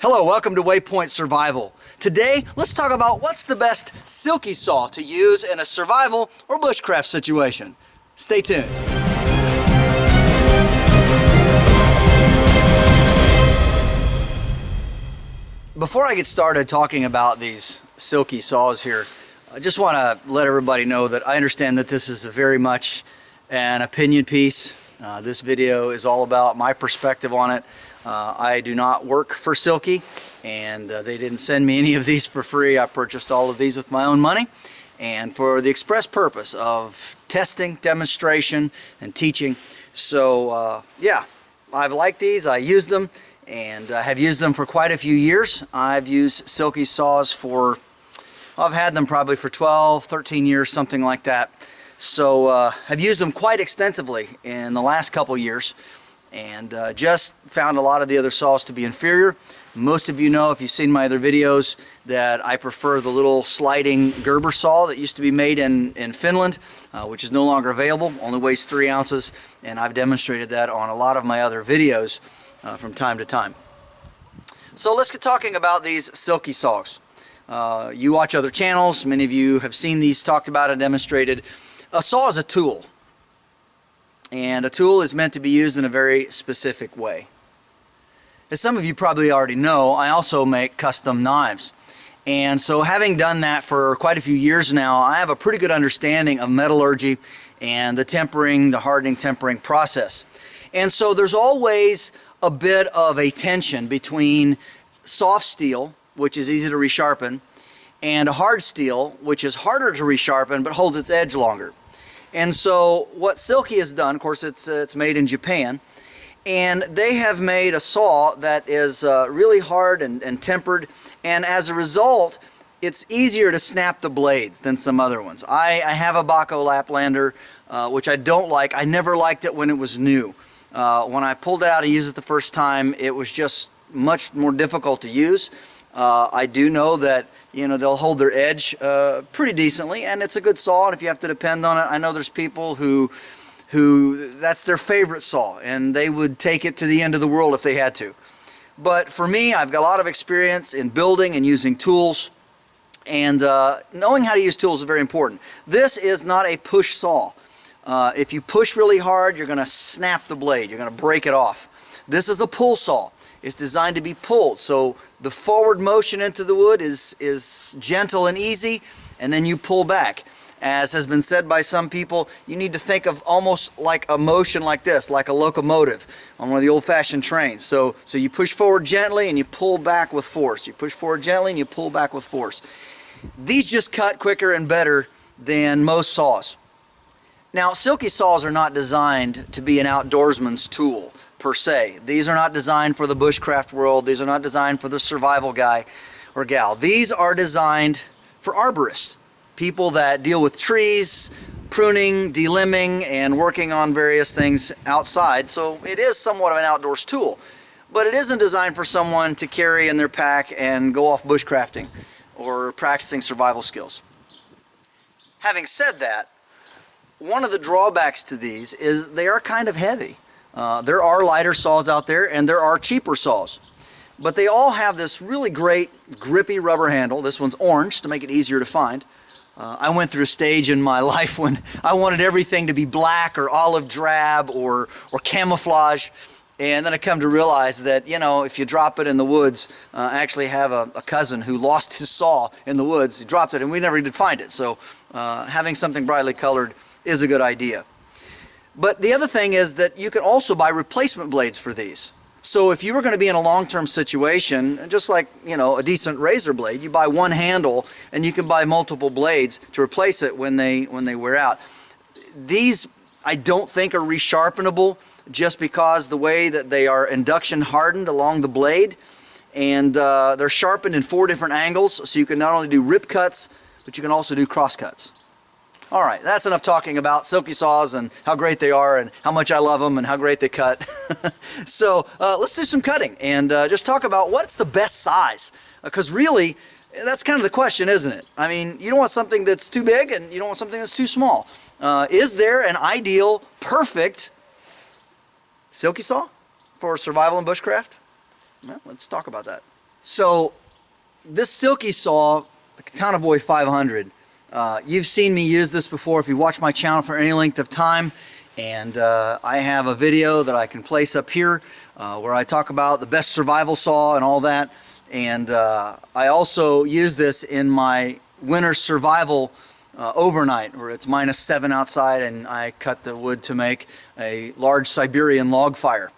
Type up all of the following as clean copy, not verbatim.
Hello, welcome to Waypoint Survival. Today, let's talk about what's the best silky saw to use in a survival or bushcraft situation. Stay tuned. Before I get started talking about these silky saws here, I just want to let everybody know that I understand that this is very much an opinion piece. This video is all about my perspective on it. I do not work for Silky, and they didn't send me any of these for free. I purchased all of these with my own money, and for the express purpose of testing, demonstration, and teaching. So yeah, I've liked these, I use them, and I have used them for quite a few years. I've used Silky saws for, I've had them probably for 12, 13 years, something like that. So I've used them quite extensively in the last couple years, and just found a lot of the other saws to be inferior. Most of you know, if you've seen my other videos, that I prefer the little sliding Gerber saw that used to be made in Finland, which is no longer available, only weighs 3 ounces, and I've demonstrated that on a lot of my other videos from time to time. So let's get talking about these silky saws. You watch other channels, many of you have seen these talked about and demonstrated. A saw is a tool, and a tool is meant to be used in a very specific way. As some of you probably already know, I also make custom knives, and so having done that for quite a few years now, I have a pretty good understanding of metallurgy and the tempering, the hardening tempering process. And so there's always a bit of a tension between soft steel, which is easy to resharpen, and hard steel, which is harder to resharpen but holds its edge longer. And so what Silky has done, of course it's made in Japan, and they have made a saw that is really hard and tempered, and as a result it's easier to snap the blades than some other ones. I have a Baco Laplander, which I don't like. I never liked it when it was new. When I pulled it out and used it the first time, it was just much more difficult to use. I do know that they'll hold their edge pretty decently, and it's a good saw, and if you have to depend on it, I know there's people who that's their favorite saw, and they would take it to the end of the world if they had to. But for me, I've got a lot of experience in building and using tools, and knowing how to use tools is very important. This is not a push saw. If you push really hard, you're going to snap the blade, you're going to break it off. This is a pull saw. It's designed to be pulled, so the forward motion into the wood is gentle and easy, and then you pull back. As has been said by some people, you need to think of almost like a motion like this, like a locomotive on one of the old-fashioned trains. So you push forward gently and you pull back with force. You push forward gently and you pull back with force. These just cut quicker and better than most saws. Now, silky saws are not designed to be an outdoorsman's tool per se. These are not designed for the bushcraft world. These are not designed for the survival guy or gal. These are designed for arborists, people that deal with trees, pruning, delimbing, and working on various things outside. So it is somewhat of an outdoors tool, but it isn't designed for someone to carry in their pack and go off bushcrafting or practicing survival skills. Having said that, one of the drawbacks to these is they are kind of heavy. There are lighter saws out there, and there are cheaper saws. But they all have this really great grippy rubber handle. This one's orange to make it easier to find. I went through a stage in my life when I wanted everything to be black or olive drab or camouflage. And then I come to realize that, if you drop it in the woods, I actually have a cousin who lost his saw in the woods. He dropped it and we never did find it. So having something brightly colored is a good idea. But the other thing is that you can also buy replacement blades for these. So if you were going to be in a long-term situation, just like, a decent razor blade, you buy one handle and you can buy multiple blades to replace it when they wear out. These I don't think are resharpenable just because the way that they are induction hardened along the blade, and they're sharpened in 4 different angles, so you can not only do rip cuts, but you can also do cross cuts. Alright, that's enough talking about silky saws and how great they are and how much I love them and how great they cut. So let's do some cutting and just talk about what's the best size. Because really, that's kind of the question, isn't it? I mean, you don't want something that's too big and you don't want something that's too small. Is there an ideal, perfect silky saw for survival and bushcraft? Well, let's talk about that. So this Silky Saw, the Katanaboy 500, you've seen me use this before if you watch my channel for any length of time, and I have a video that I can place up here where I talk about the best survival saw and all that, and I also use this in my winter survival overnight where it's -7 outside and I cut the wood to make a large Siberian log fire.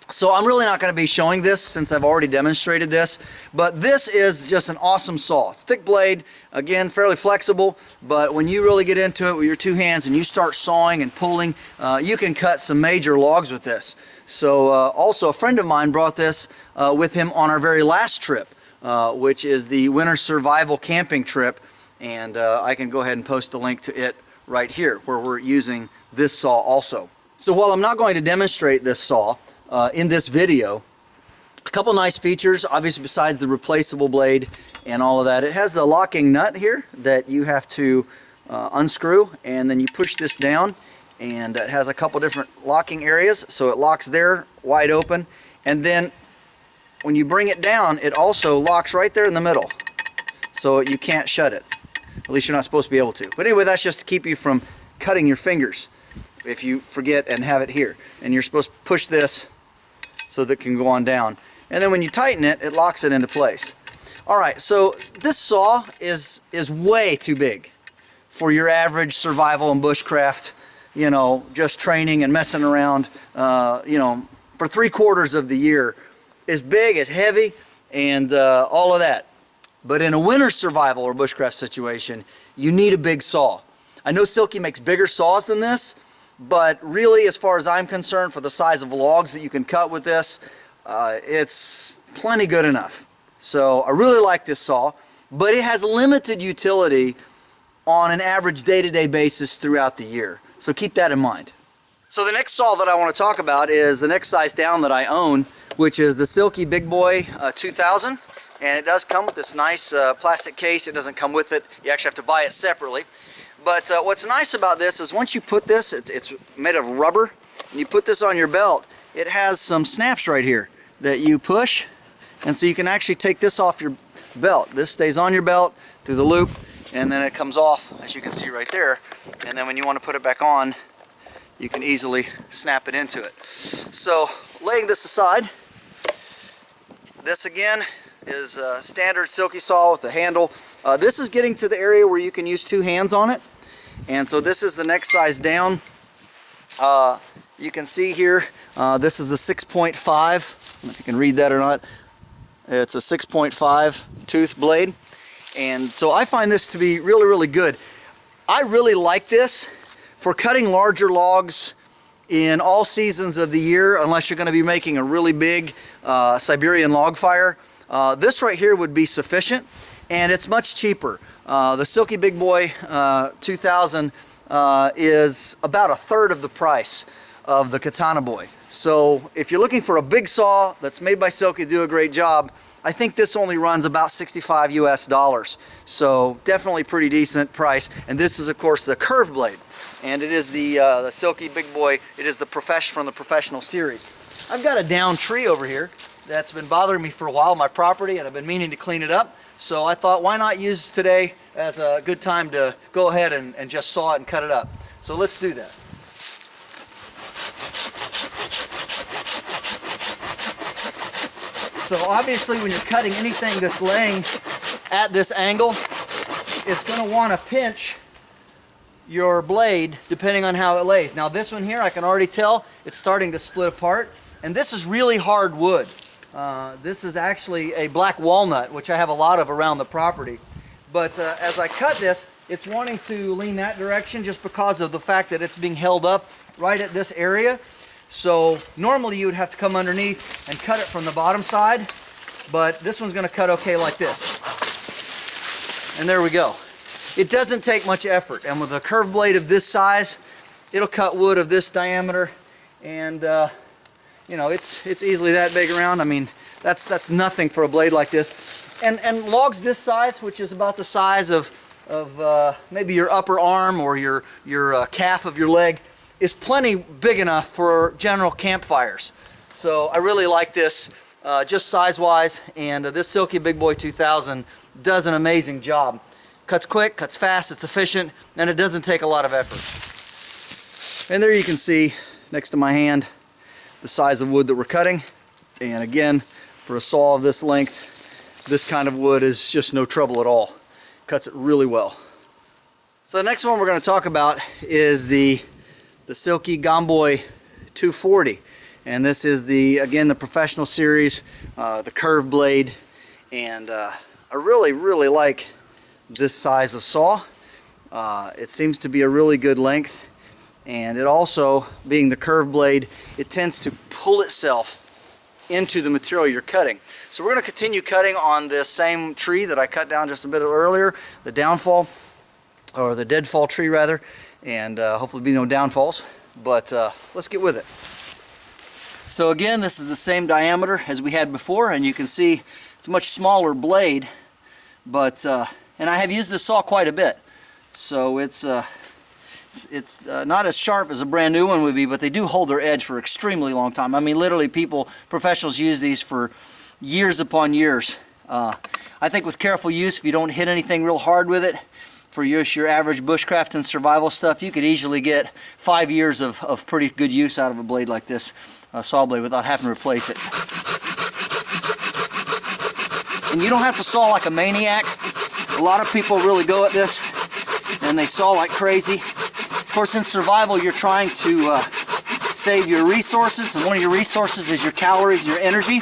So I'm really not going to be showing this since I've already demonstrated this, but this is just an awesome saw. It's thick blade, again fairly flexible, but when you really get into it with your two hands and you start sawing and pulling, you can cut some major logs with this. So also a friend of mine brought this with him on our very last trip, which is the winter survival camping trip, and I can go ahead and post a link to it right here where we're using this saw also. So while I'm not going to demonstrate this saw in this video, a couple nice features, obviously besides the replaceable blade and all of that. It has the locking nut here that you have to unscrew, and then you push this down, and it has a couple different locking areas, so it locks there wide open, and then when you bring it down it also locks right there in the middle, so you can't shut it. At least you're not supposed to be able to. But anyway, that's just to keep you from cutting your fingers if you forget and have it here. And you're supposed to push this so that it can go on down. And then when you tighten it, it locks it into place. Alright, so this saw is way too big for your average survival and bushcraft, you know, just training and messing around, you know, for 3/4 of the year. It's big, it's heavy, and all of that. But in a winter survival or bushcraft situation, you need a big saw. I know Silky makes bigger saws than this, but really, as far as I'm concerned, for the size of logs that you can cut with this, it's plenty good enough. So I really like this saw, but it has limited utility on an average day-to-day basis throughout the year. So keep that in mind. So the next saw that I want to talk about is the next size down that I own, which is the Silky Big Boy 2000. And it does come with this nice plastic case. It doesn't come with it. You actually have to buy it separately. But what's nice about this is once you put this, it's made of rubber, and you put this on your belt, it has some snaps right here that you push, and so you can actually take this off your belt. This stays on your belt through the loop, and then it comes off, as you can see right there. And then when you want to put it back on, you can easily snap it into it. So laying this aside, this again is a standard Silky Saw with the handle. This is getting to the area where you can use two hands on it, and so this is the next size down. You can see here, this is the 6.5. I don't know if you can read that or not. It's a 6.5 tooth blade, and so I find this to be really, really good. I really like this for cutting larger logs in all seasons of the year, unless you're going to be making a really big Siberian log fire. This right here would be sufficient, and it's much cheaper. The Silky Big Boy 2000 is about 1/3 of the price of the Katanaboy. So if you're looking for a big saw that's made by Silky to do a great job, I think this only runs about $65 US. So definitely pretty decent price. And this is of course the curved blade, and it is the Silky Big Boy. It is the from the professional series. I've got a down tree over here that's been bothering me for a while on my property, and I've been meaning to clean it up. So I thought, why not use today as a good time to go ahead and just saw it and cut it up. So let's do that. So obviously when you're cutting anything that's laying at this angle, it's going to want to pinch your blade depending on how it lays. Now this one here, I can already tell it's starting to split apart, and this is really hard wood. This is actually a black walnut, which I have a lot of around the property. But as I cut this, it's wanting to lean that direction just because of the fact that it's being held up right at this area. So normally you would have to come underneath and cut it from the bottom side, but this one's going to cut okay like this. And there we go. It doesn't take much effort, and with a curved blade of this size, it'll cut wood of this diameter, and you know, it's easily that big around. I mean, that's nothing for a blade like this. And logs this size, which is about the size of maybe your upper arm or your calf of your leg, is plenty big enough for general campfires. So I really like this, just size-wise, and this Silky Big Boy 2000 does an amazing job. Cuts quick, cuts fast, it's efficient, and it doesn't take a lot of effort. And there you can see, next to my hand, the size of wood that we're cutting. And again, for a saw of this length, this kind of wood is just no trouble at all. Cuts it really well. So the next one we're going to talk about is the Silky Gomboy 240. And this is again the professional series, the curved blade. And I really like this size of saw. It seems to be a really good length. And it also, being the curved blade, it tends to pull itself into the material you're cutting. So we're going to continue cutting on this same tree that I cut down just a bit earlier, the downfall, or the deadfall tree rather, and hopefully be no downfalls, but let's get with it. So again, this is the same diameter as we had before, and you can see it's a much smaller blade, but and I have used this saw quite a bit, so it's not as sharp as a brand new one would be, but they do hold their edge for an extremely long time. I mean, literally professionals use these for years upon years. I think with careful use, if you don't hit anything real hard with it, for your average bushcraft and survival stuff, you could easily get 5 years of pretty good use out of a blade like this, saw blade, without having to replace it. And you don't have to saw like a maniac. A lot of people really go at this, and they saw like crazy. Of course, in survival, you're trying to save your resources, and one of your resources is your calories, your energy.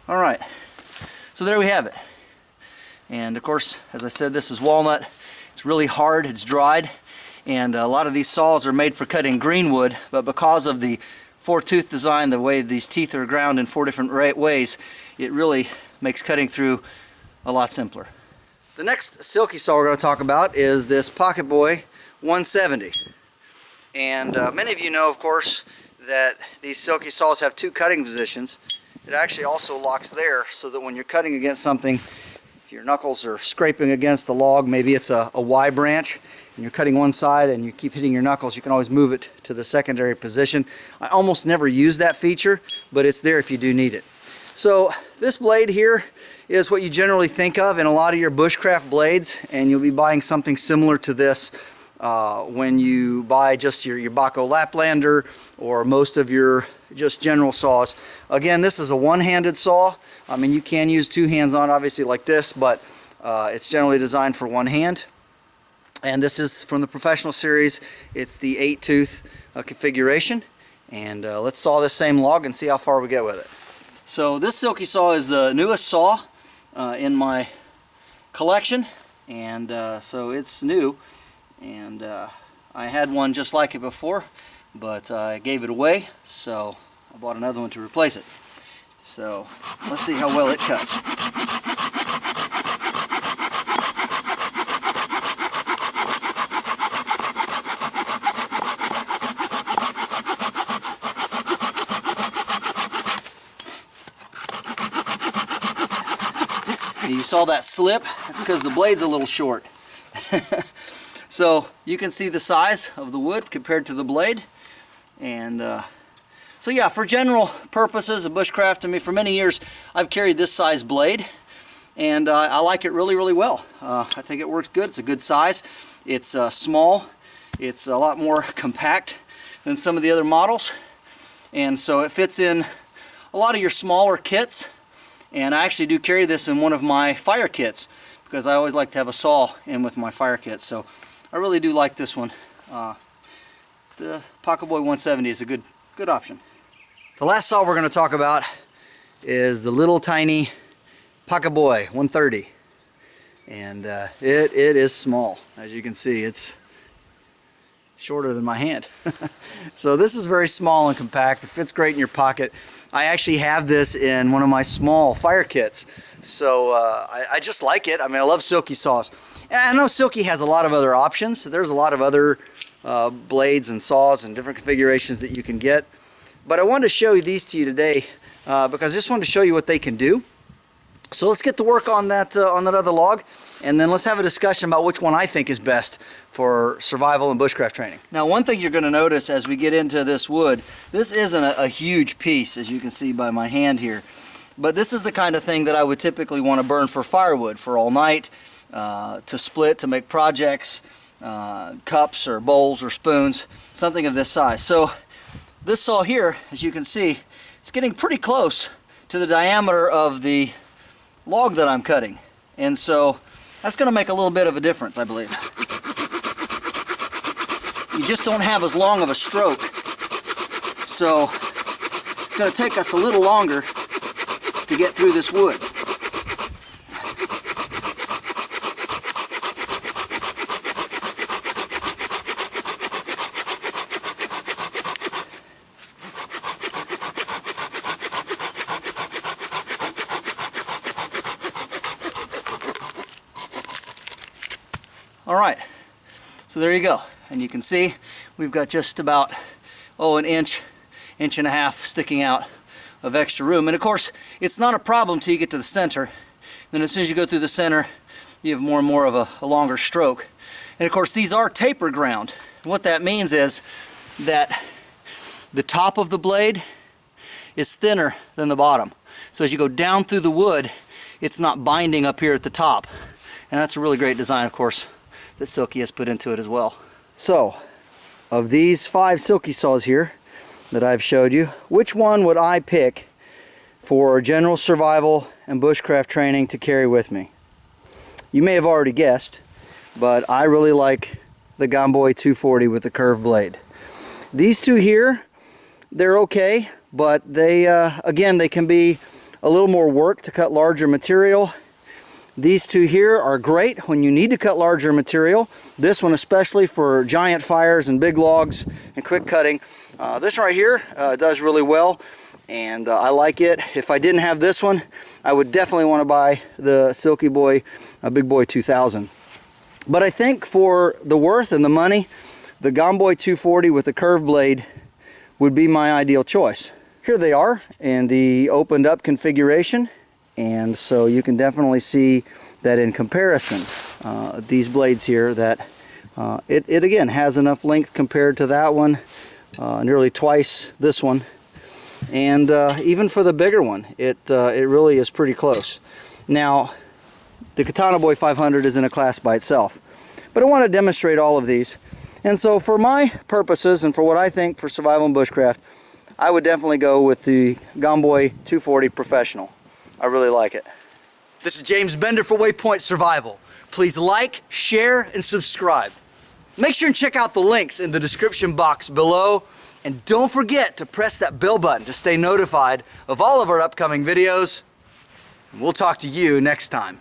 All right, so there we have it. And of course, as I said, this is walnut. It's really hard, it's dried, and a lot of these saws are made for cutting green wood, but because of the four-tooth design, the way these teeth are ground in 4 different ways, it really makes cutting through a lot simpler. The next Silky saw we're going to talk about is this Pocketboy 170. And many of you know, of course, that these Silky saws have 2 cutting positions. It actually also locks there, so that when you're cutting against something, if your knuckles are scraping against the log, maybe it's a Y branch, and you're cutting one side and you keep hitting your knuckles, you can always move it to the secondary position. I almost never use that feature, but it's there if you do need it. So this blade here is what you generally think of in a lot of your bushcraft blades, and you'll be buying something similar to this when you buy just your Baco Laplander or most of your just general saws. Again, this is a one-handed saw. I mean, you can use 2 hands on, obviously, like this, but it's generally designed for one hand. And this is from the professional series. It's the 8-tooth configuration. And let's saw this same log and see how far we get with it. So this Silky saw is the newest saw in my collection, and so it's new, and I had one just like it before, but I gave it away, so I bought another one to replace it. So let's see how well it cuts. You saw that slip? That's because the blade's a little short. So you can see the size of the wood compared to the blade. And so yeah, for general purposes of bushcraft, I mean, for many years I've carried this size blade, and I like it really well. I think it works good. It's a good size. It's small. It's a lot more compact than some of the other models, and so it fits in a lot of your smaller kits. And I actually do carry this in one of my fire kits, because I always like to have a saw in with my fire kit. So I really do like this one. The Pocketboy 170 is a good option. The last saw we're going to talk about is the little tiny Pocketboy 130. And it is small. As you can see, it's shorter than my hand. So this is very small and compact. It fits great in your pocket. I actually have this in one of my small fire kits, so I just like it. I mean, I love Silky saws. And I know Silky has a lot of other options. There's a lot of other blades and saws and different configurations that you can get, but I wanted to show you these to you today because I just wanted to show you what they can do. So let's get to work on that other log, and then let's have a discussion about which one I think is best for survival and bushcraft training. Now, one thing you're going to notice as we get into this wood, this isn't a huge piece, as you can see by my hand here, but this is the kind of thing that I would typically want to burn for firewood for all night, to split, to make projects, cups or bowls or spoons, something of this size. So this saw here, as you can see, it's getting pretty close to the diameter of the log that I'm cutting, and so that's going to make a little bit of a difference, I believe. You just don't have as long of a stroke, so it's going to take us a little longer to get through this wood. Alright, so there you go, and you can see we've got just about an inch and a half sticking out of extra room. And of course, it's not a problem till you get to the center. Then as soon as you go through the center, you have more and more of a longer stroke. And of course, these are taper ground. What that means is that the top of the blade is thinner than the bottom. So as you go down through the wood, it's not binding up here at the top. And that's a really great design, of course, that Silky has put into it as well. So, of these 5 Silky Saws here that I've showed you, which one would I pick for general survival and bushcraft training to carry with me? You may have already guessed, but I really like the Gomboy 240 with the curved blade. These two here, they're okay, but they, again, they can be a little more work to cut larger material. These two here are great when you need to cut larger material. This one especially for giant fires and big logs and quick cutting. This right here does really well, and I like it. If I didn't have this one, I would definitely want to buy the Silky Boy Big Boy 2000. But I think for the worth and the money, the Gomboy 240 with the curved blade would be my ideal choice. Here they are in the opened up configuration. And so you can definitely see that in comparison, these blades here, that it again has enough length compared to that one, nearly twice this one, and even for the bigger one, it really is pretty close. Now, the Katanaboy 500 is in a class by itself, but I want to demonstrate all of these. And so for my purposes and for what I think for survival and bushcraft, I would definitely go with the Gomboy 240 Professional. I really like it. This is James Bender for Waypoint Survival. Please like, share, and subscribe. Make sure and check out the links in the description box below. And don't forget to press that bell button to stay notified of all of our upcoming videos. And we'll talk to you next time.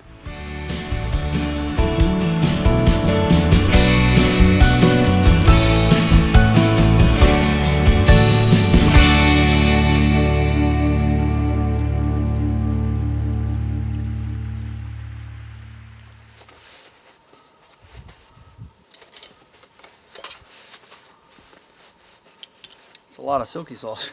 A lot of Silky Saws.